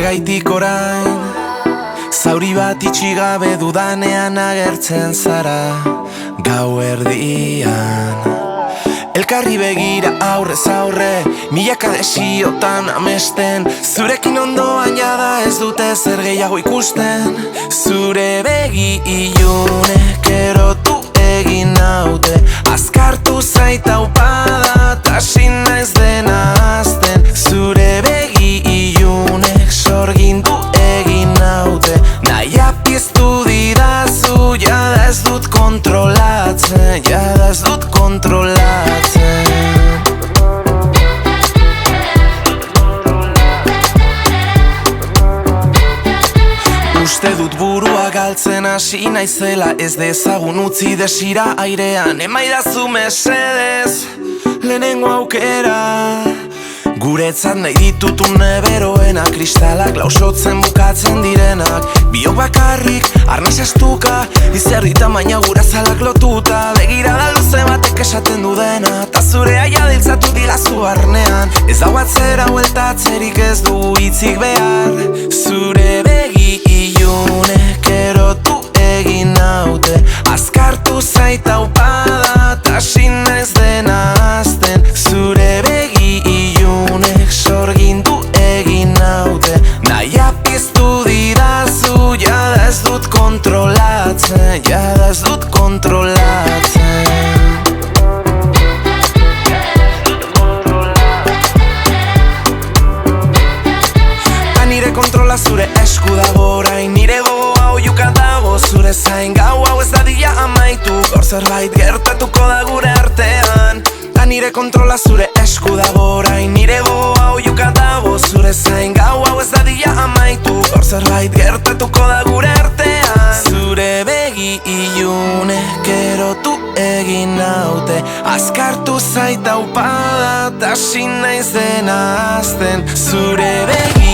Zergaitik orain zauri bat itxigabe dudanean agertzen zara gau erdian. Elkarri begira aurrez aurre, milaka desiotan amesten, zurekin ondoan jada ez dute zer gehiago ikusten. Zure begi ilunek erotu egin naute, azkartu zaita upada, tasin naiz dena azten. Zure begi ilunek sorgindu egin naute, naia piztu didazu, jada ez dut kontrolatzen, jada ez dut kontrolatzen. Uste dut burua galtzen hasi naizela, ez dezagun utzi desira airean, emaidazu mesedez lehenengo aukera. Guretzat nahi ditut une beroena, kristalak lausotzen bukatzen direnak, biok bakarrik, arnaz estuka, izerdi tamaina gura zalak lotuta. Begirada luze batek esaten du dena, ta zure aia diltzatu dilazu barnean. Ez dago atzera hueltatzerik, ez du hitzik behar. Zure begi ilunek erotu egin naute, azkartu zaita upada, tasin naiz dena azten. Zure begi ilunek sorgindu egin naute, naia piztu didazu, jada ez dut kontrolatzen, jada ez dut kontrolatzen. Ta nire kontrola zure esku dago orain, nire gogoa oiuka dago zure zain. Gau hau ez dadila amaitu, gaur zerbait gertatuko da gure artean. Ta nire kontrola zure esku dago orain, nire gogoa oiuka dago zure zain. Gau hau ez dadila amaitu, gaur zerbait gertatuko da gure artean. Zure begi ilunek erotu egin naute, azkartu zaita upada, tasin naiz dena azten. Zure begi